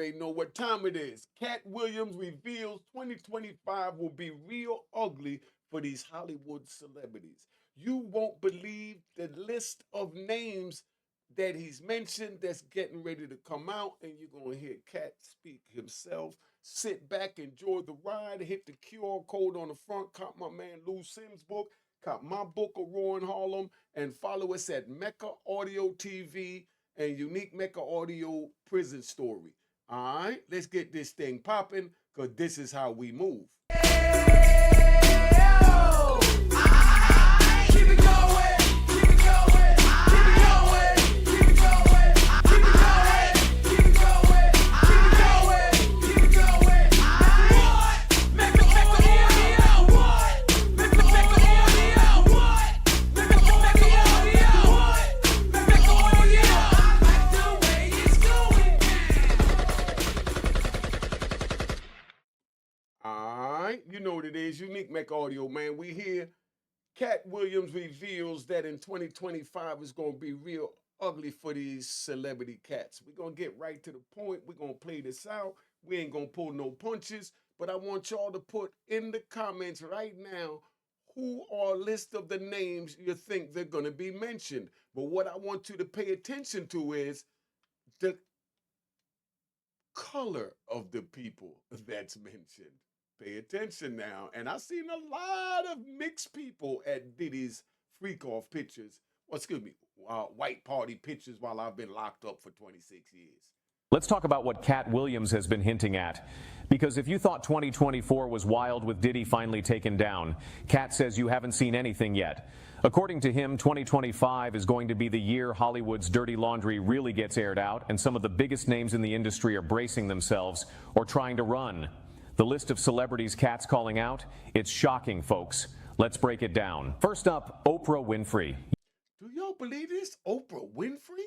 already know what time it is. Katt Williams reveals 2025 will be real ugly for these Hollywood celebrities. You won't believe the list of names that he's mentioned that's getting ready to come out, and you're going to hear Katt speak himself. Sit back, enjoy the ride, hit the QR code on the front, cop my man Lou Sims' book, cop my book of Raw in Harlem, and follow us at Mecca Audio TV and Unique Mecca Audio Prison Story. All right, let's get this thing popping, because this is how we move. You know what it is, Unique Mecca Audio, man. We here. Katt Williams reveals that in 2025 is going to be real ugly for these celebrity cats. We're going to get right to the point. We're going to play this out. We ain't going to pull no punches, but I want y'all to put in the comments right now who are a list of the names you think they're going to be mentioned. But what I want you to pay attention to is the color of the people that's mentioned. Pay attention now. And I've seen a lot of mixed people at Diddy's freak-off pictures. Well, excuse me, white party pictures while I've been locked up for 26 years. Let's talk about what Katt Williams has been hinting at. Because if you thought 2024 was wild with Diddy finally taken down, Katt says you haven't seen anything yet. According to him, 2025 is going to be the year Hollywood's dirty laundry really gets aired out, and some of the biggest names in the industry are bracing themselves or trying to run. The list of celebrities Katt's calling out, it's shocking, folks. Let's break it down. First up, Oprah Winfrey. Do y'all believe this? Oprah Winfrey?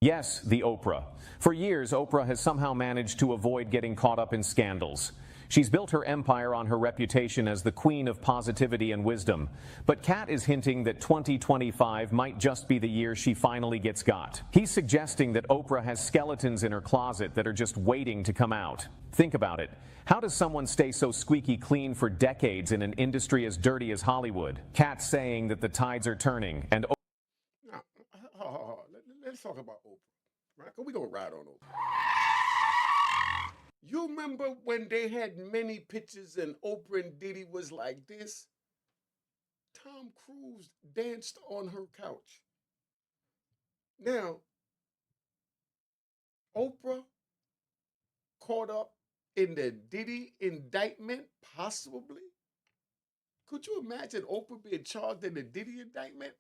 Yes, the Oprah. For years, Oprah has somehow managed to avoid getting caught up in scandals. She's built her empire on her reputation as the queen of positivity and wisdom. But Katt is hinting that 2025 might just be the year she finally gets got. He's suggesting that Oprah has skeletons in her closet that are just waiting to come out. Think about it. How does someone stay so squeaky clean for decades in an industry as dirty as Hollywood? Katt's saying that the tides are turning, and let's talk about Oprah, right? We're going to ride on Oprah. You remember when they had many pictures and Oprah and Diddy was like this? Tom Cruise danced on her couch. Now, Oprah caught up in the Diddy indictment, possibly? Could you imagine Oprah being charged in the Diddy indictment?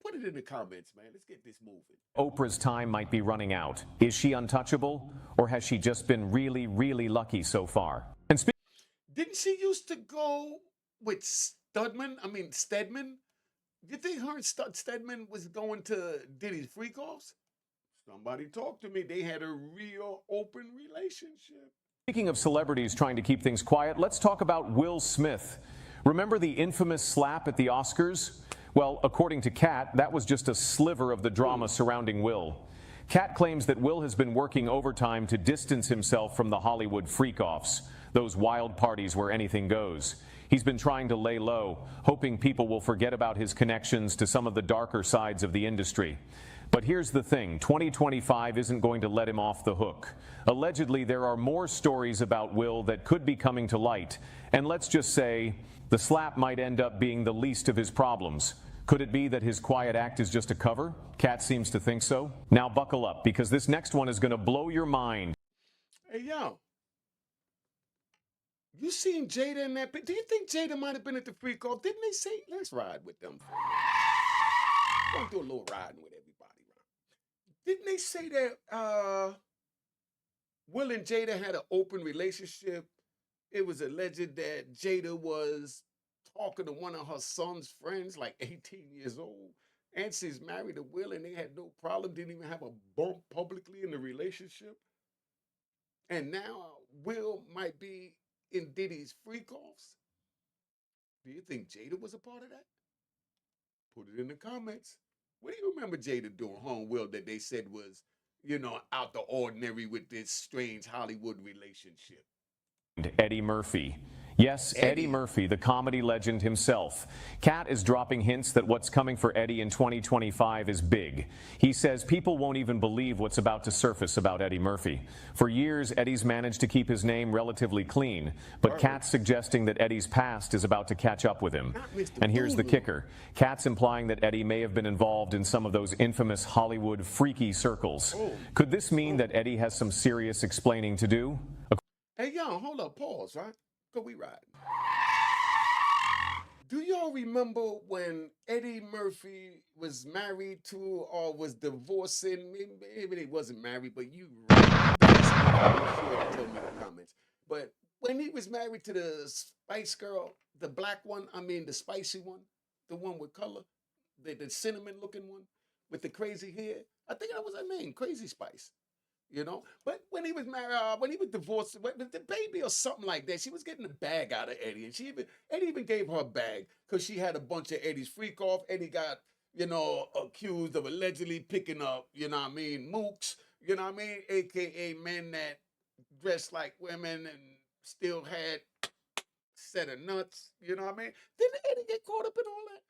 Put it in the comments, man. Let's get this moving. Oprah's time might be running out. Is she untouchable, or has she just been really, really lucky so far? And didn't she used to go with Stedman? You think her and Stedman was going to Diddy's freak-offs? Somebody talk to me. They had a real open relationship. Speaking of celebrities trying to keep things quiet, let's talk about Will Smith. Remember the infamous slap at the Oscars? Well, according to Katt, that was just a sliver of the drama surrounding Will. Katt claims that Will has been working overtime to distance himself from the Hollywood freak-offs, those wild parties where anything goes. He's been trying to lay low, hoping people will forget about his connections to some of the darker sides of the industry. But here's the thing, 2025 isn't going to let him off the hook. Allegedly, there are more stories about Will that could be coming to light, and let's just say, the slap might end up being the least of his problems. Could it be that his quiet act is just a cover? Katt seems to think so. Now buckle up, because this next one is going to blow your mind. Hey, yo. You seen Jada in that picture? Do you think Jada might have been at the freak-off? Didn't they say, let's ride with them? We're going to do a little riding with everybody. Right? Didn't they say that Will and Jada had an open relationship? It was alleged that Jada was talking to one of her son's friends, like 18 years old, and she's married to Will, and they had no problem, didn't even have a bump publicly in the relationship. And now Will might be in Diddy's freak-offs. Do you think Jada was a part of that? Put it in the comments. What do you remember Jada doing, Whole Will, that they said was, out the ordinary with this strange Hollywood relationship. Eddie Murphy. Yes, Eddie Murphy, the comedy legend himself. Katt is dropping hints that what's coming for Eddie in 2025 is big. He says people won't even believe what's about to surface about Eddie Murphy. For years, Eddie's managed to keep his name relatively clean, but Katt's suggesting that Eddie's past is about to catch up with him. And here's the kicker. Katt's implying that Eddie may have been involved in some of those infamous Hollywood freaky circles. Could this mean that Eddie has some serious explaining to do? Hey, y'all, hold up, pause, right? Cause we riding. Do y'all remember when Eddie Murphy was married to or was divorcing? Maybe they wasn't married, but you right. Tell me in the comments. But when he was married to the Spice Girl, the black one, the spicy one, the one with color, the cinnamon looking one with the crazy hair. I think that was her name, Crazy Spice. But when he was married, when he was divorced, with the baby or something like that, she was getting a bag out of Eddie, and Eddie even gave her a bag because she had a bunch of Eddie's freak off. Eddie got, accused of allegedly picking up, mooks, aka men that dressed like women and still had set of nuts, Didn't Eddie get caught up in all that?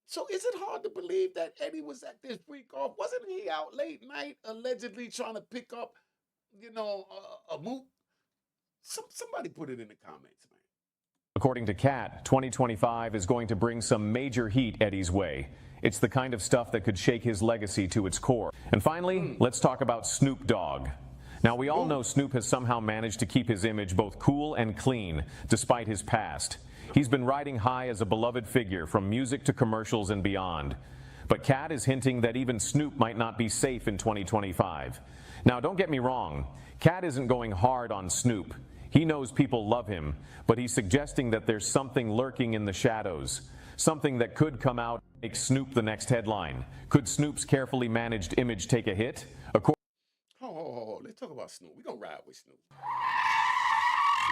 So is it hard to believe that Eddie was at this freak off? Wasn't he out late night allegedly trying to pick up, a mook? Somebody put it in the comments, man. According to Katt, 2025 is going to bring some major heat Eddie's way. It's the kind of stuff that could shake his legacy to its core. And finally, let's talk about Snoop Dogg. Now, we all know Snoop has somehow managed to keep his image both cool and clean, despite his past. He's been riding high as a beloved figure from music to commercials and beyond. But Katt is hinting that even Snoop might not be safe in 2025. Now, don't get me wrong. Katt isn't going hard on Snoop. He knows people love him, but he's suggesting that there's something lurking in the shadows, something that could come out and make Snoop the next headline. Could Snoop's carefully managed image take a hit? Let's talk about Snoop. We're going to ride with Snoop.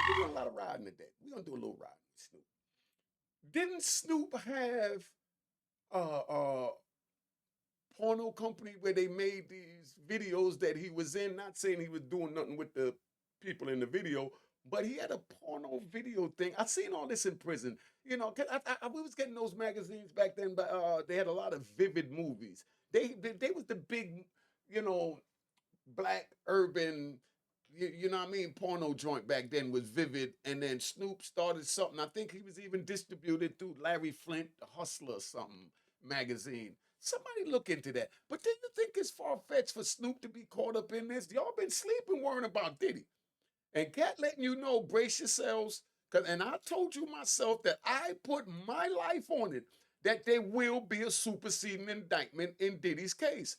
We're doing a lot of riding today. We're going to do a little riding with Snoop. Didn't Snoop have a porno company where they made these videos that he was in? Not saying he was doing nothing with the people in the video, but he had a porno video thing. I seen all this in prison. We was getting those magazines back then, but they had a lot of vivid movies. They was the big, black urban, porno joint back then was Vivid, and then Snoop started something. I think he was even distributed through Larry Flint, the Hustler or something magazine. Somebody look into that. But do you think it's far-fetched for Snoop to be caught up in this? Y'all been sleeping worrying about Diddy. And Katt letting you know, brace yourselves, and I told you myself that I put my life on it, that there will be a superseding indictment in Diddy's case.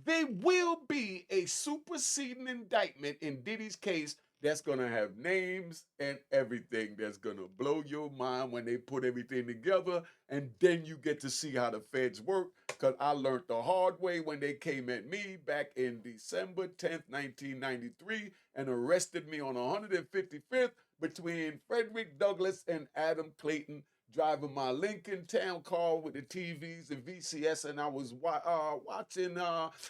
There will be a superseding indictment in Diddy's case that's going to have names and everything. That's going to blow your mind when they put everything together. And then you get to see how the feds work. Because I learned the hard way when they came at me back in December 10th, 1993, and arrested me on 155th between Frederick Douglass and Adam Clayton, driving my Lincoln Town car with the TVs and VCS, and I was watching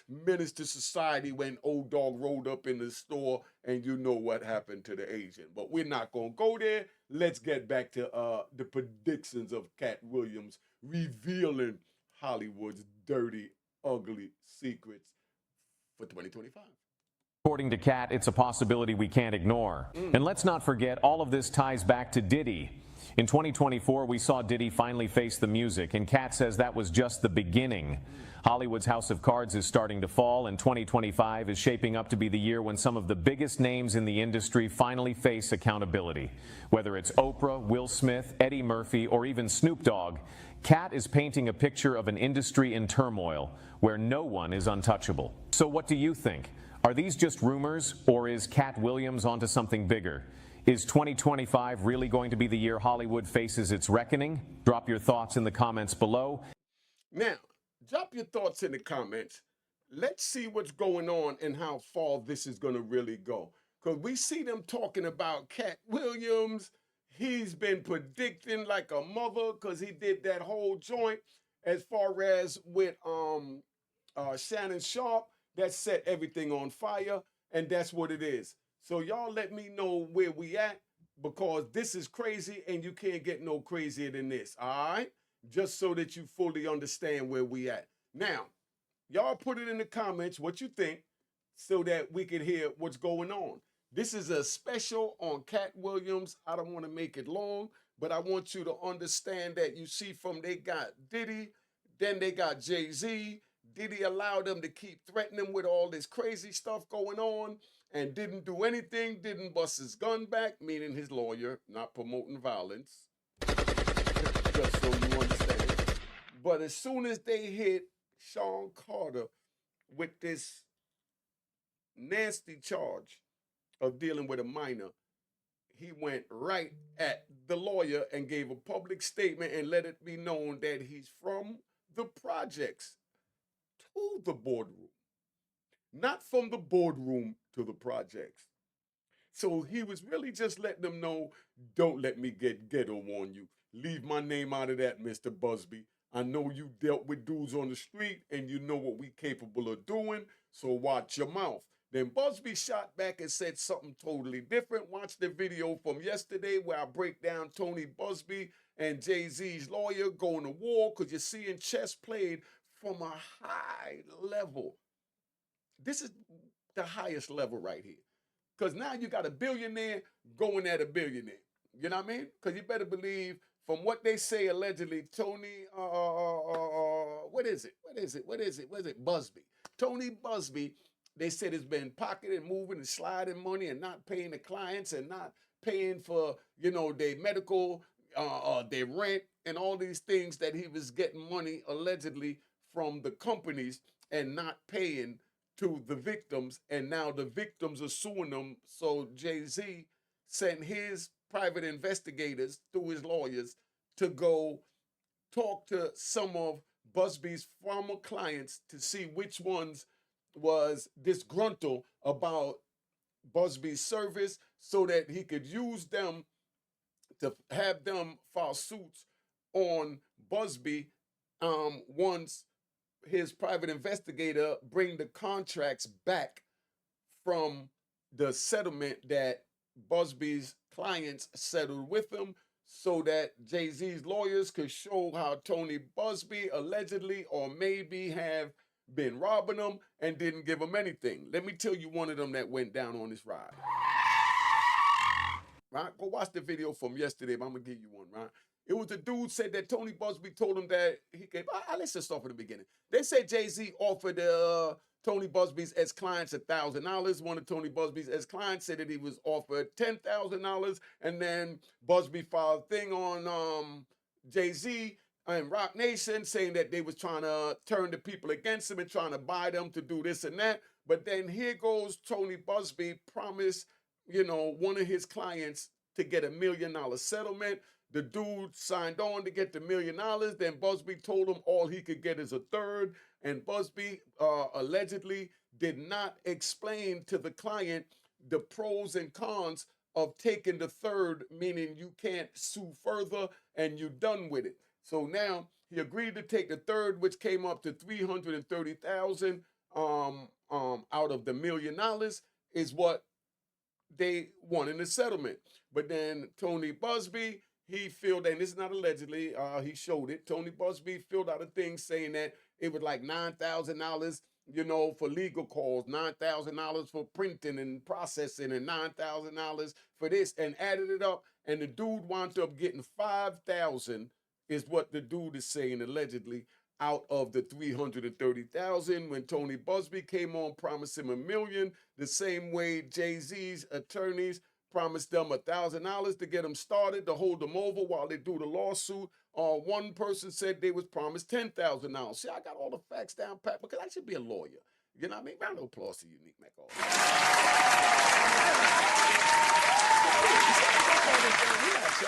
Menace to Society when Old Dog rolled up in the store, and you know what happened to the agent. But we're not going to go there. Let's get back to the predictions of Katt Williams revealing Hollywood's dirty, ugly secrets for 2025. According to Katt, it's a possibility we can't ignore. And let's not forget, all of this ties back to Diddy. In 2024, we saw Diddy finally face the music, and Katt says that was just the beginning. Hollywood's house of cards is starting to fall, and 2025 is shaping up to be the year when some of the biggest names in the industry finally face accountability. Whether it's Oprah, Will Smith, Eddie Murphy, or even Snoop Dogg, Katt is painting a picture of an industry in turmoil where no one is untouchable. So what do you think? Are these just rumors, or is Katt Williams onto something bigger? Is 2025 really going to be the year Hollywood faces its reckoning? Drop your thoughts in the comments below. Now, drop your thoughts in the comments. Let's see what's going on and how far this is going to really go. Because we see them talking about Katt Williams. He's been predicting like a mother because he did that whole joint as far as with Shannon Sharp. that set everything on fire, and that's what it is. So y'all let me know where we at, because this is crazy and you can't get no crazier than this, all right? Just so that you fully understand where we at. Now, y'all put it in the comments what you think so that we can hear what's going on. This is a special on Katt Williams. I don't want to make it long, but I want you to understand that you see from they got Diddy, then they got Jay-Z. Diddy allowed them to keep threatening him with all this crazy stuff going on and didn't do anything, didn't bust his gun back, meaning his lawyer, not promoting violence, just so you understand. But as soon as they hit Sean Carter with this nasty charge of dealing with a minor, he went right at the lawyer and gave a public statement and let it be known that he's from the projects to the boardroom, not from the boardroom to the projects. So he was really just letting them know, don't let me get ghetto on you. Leave my name out of that, Mr. Busby. I know you dealt with dudes on the street and you know what we capable of doing, so watch your mouth. Then Busby shot back and said something totally different. Watch the video from yesterday where I break down Tony Busby and Jay-Z's lawyer going to war, because you're seeing chess played from a high level. This is the highest level right here. Because now you got a billionaire going at a billionaire. You know what I mean? Because you better believe, from what they say allegedly, Tony, Busby. Tony Busby, they said, has been pocketing, moving and sliding money and not paying the clients and not paying for, their medical, their rent and all these things, that he was getting money allegedly from the companies and not paying to the victims, and now the victims are suing them. So Jay-Z sent his private investigators through his lawyers to go talk to some of Busby's former clients to see which ones was disgruntled about Busby's service, so that he could use them to have them file suits on Busby once his private investigator bring the contracts back from the settlement that Busby's clients settled with him, so that Jay-Z's lawyers could show how Tony Busby allegedly or maybe have been robbing them and didn't give them anything. Let me tell you one of them that went down on this ride. Right? Go watch the video from yesterday, but I'm going to give you one, right? It was the dude said that Tony Busby told him that he gave. Let's just start from the beginning. They said Jay-Z offered Tony Busby's ex-clients $1,000. One of Tony Busby's ex-clients said that he was offered $10,000, and then Busby filed a thing on Jay-Z and Rock Nation saying that they was trying to turn the people against him and trying to buy them to do this and that. But then here goes Tony Busby promised, one of his clients to get $1 million settlement. The dude signed on to get the $1 million. Then Busby told him all he could get is a third. And Busby allegedly did not explain to the client the pros and cons of taking the third, meaning you can't sue further and you're done with it. So now he agreed to take the third, which came up to $330,000 out of the $1 million is what they won in the settlement. But then Tony Busby, he filled, and this is not allegedly, he showed it. Tony Busby filled out a thing saying that it was like $9,000, for legal calls, $9,000 for printing and processing, and $9,000 for this, and added it up. And the dude wound up getting $5,000, is what the dude is saying allegedly, out of the $330,000. When Tony Busby came on, promised him $1 million, the same way Jay-Z's attorneys promised them $1,000 to get them started, to hold them over while they do the lawsuit. One person said they was promised $10,000. See, I got all the facts down pat, because I should be a lawyer. You know what I mean? Round of applause to unique.m.hall.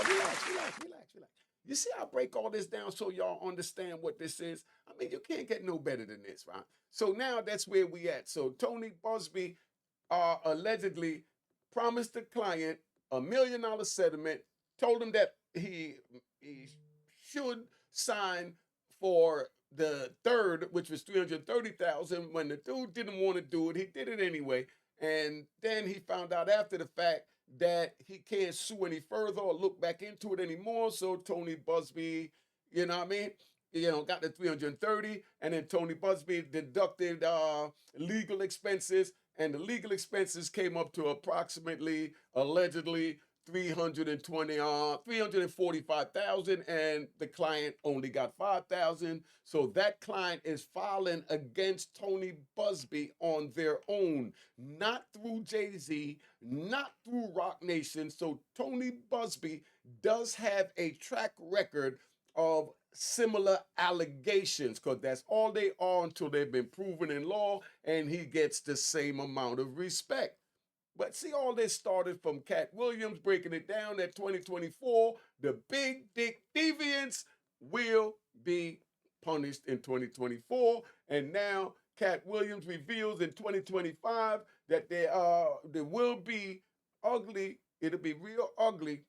Relax. You see, I break all this down so y'all understand what this is. I mean, you can't get no better than this, right? So now that's where we at. So Tony Busby allegedly promised the client $1 million settlement, told him that he should sign for the third, which was $330,000. When the dude didn't want to do it, he did it anyway. And then he found out after the fact that he can't sue any further or look back into it anymore. So Tony Busby, you know what I mean? Got the 330, and then Tony Busby deducted legal expenses, and the legal expenses came up to approximately, allegedly, $345,000, and the client only got $5,000. So that client is filing against Tony Busby on their own, not through Jay-Z, not through Roc Nation. So Tony Busby does have a track record of similar allegations, because that's all they are until they've been proven in law, and he gets the same amount of respect. But see, all this started from Katt Williams breaking it down that 2024, the big dick deviants will be punished in 2024. And now Katt Williams reveals in 2025 that there will be ugly, it'll be real ugly,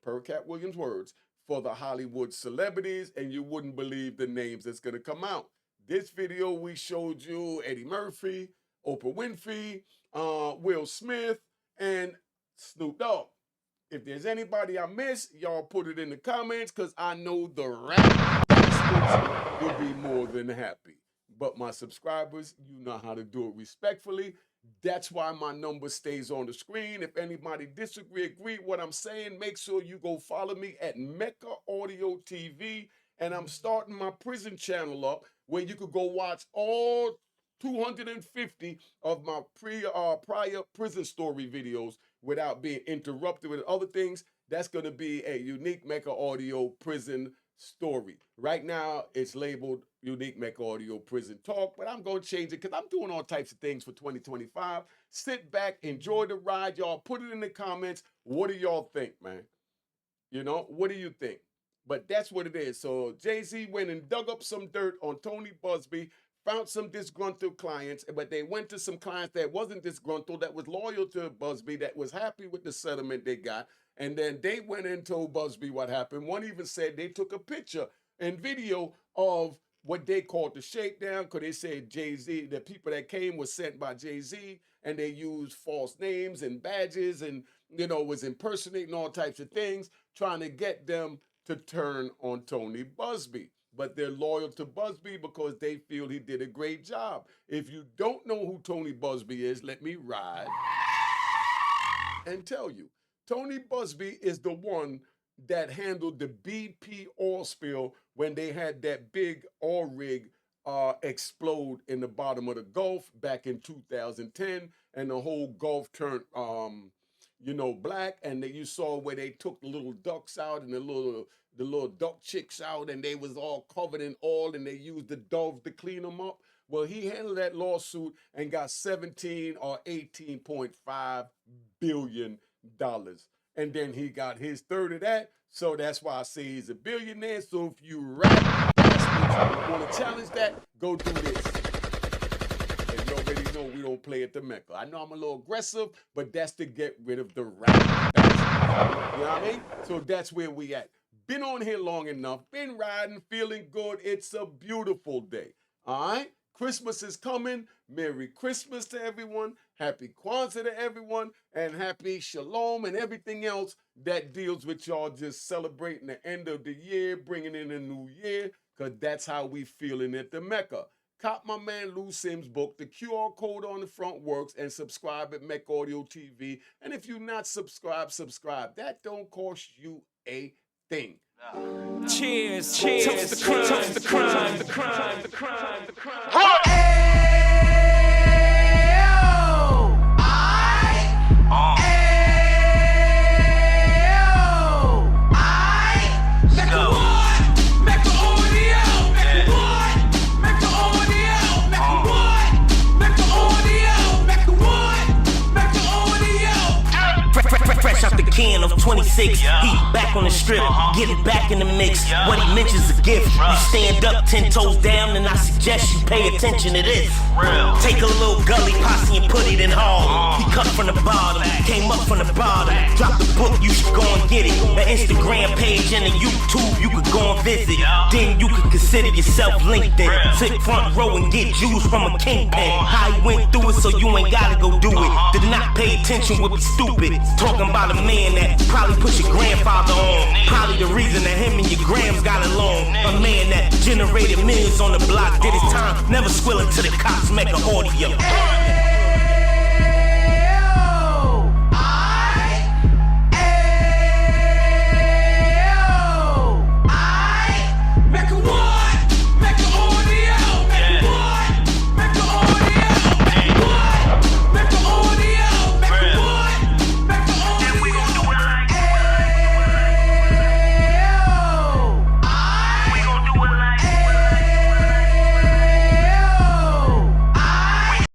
per Katt Williams' words, for the Hollywood celebrities, and you wouldn't believe the names that's gonna come out. This video, we showed you Eddie Murphy, Oprah Winfrey, Will Smith, and Snoop Dogg. If there's anybody I missed, y'all put it in the comments, because I know the rap bastards will be more than happy. But my subscribers, you know how to do it respectfully. That's why my number stays on the screen. If anybody disagree, agree what I'm saying, make sure you go follow me at Mecca Audio TV. And I'm starting my prison channel up, where you could go watch all 250 of my prior prison story videos without being interrupted with other things. That's going to be a unique Mecca Audio prison story. Right now, it's labeled Unique Mecca Audio Prison Talk, but I'm going to change it because I'm doing all types of things for 2025. Sit back, enjoy the ride. Y'all put it in the comments. What do y'all think, man? What do you think? But that's what it is. So Jay-Z went and dug up some dirt on Tony Busby, found some disgruntled clients, but they went to some clients that wasn't disgruntled, that was loyal to Busby, that was happy with the settlement they got. And then they went and told Busby what happened. One even said they took a picture and video of what they called the shakedown, because they said Jay-Z, the people that came was sent by Jay-Z, and they used false names and badges and, was impersonating all types of things, trying to get them to turn on Tony Busby. But they're loyal to Busby because they feel he did a great job. If you don't know who Tony Busby is, let me ride and tell you. Tony Busby is the one that handled the BP oil spill when they had that big oil rig explode in the bottom of the Gulf back in 2010, and the whole Gulf turned, black, and you saw where they took the little ducks out and the little duck chicks out, and they was all covered in oil, and they used the Dove to clean them up. Well, he handled that lawsuit and got 17 or 18.5 billion dollars. And then he got his third of that. So that's why I say he's a billionaire. So if you rap want to challenge that, go do this. And you already know we don't play at the Mecca. I know I'm a little aggressive, but that's to get rid of the rap. You know what I mean? So that's where we at. Been on here long enough, been riding, feeling good. It's a beautiful day. All right? Christmas is coming. Merry Christmas to everyone. Happy Kwanzaa to everyone. And happy Shalom and everything else that deals with y'all just celebrating the end of the year, bringing in a new year, because that's how we feeling at the Mecca. Cop my man Lou Sims' book. The QR code on the front works, and subscribe at Mecca Audio TV. And if you're not subscribed, subscribe. That don't cost you a thing. Cheers, cheers, toast the crime, toast the crime, the crime, the crime, the crime. Can of 26, he back on the strip, getting back in the mix. What he mentions a gift. You stand up 10 toes down, and I suggest you pay attention to this. Take a little gully posse and put it in hall. He cut from the bottom, came up from the bottom. Drop the book, you should go and get it. The Instagram page and the YouTube, you could go and visit. Then you could consider yourself LinkedIn. Sit front row and get Jews from a kingpin. How he went through it, so you ain't gotta go do it. Did not pay attention would be stupid. Talking about a man that probably put your grandfather on. Probably the reason that him and your grams got along. A man that generated millions on the block, did his time, never squilling to the cops, Mecca audio.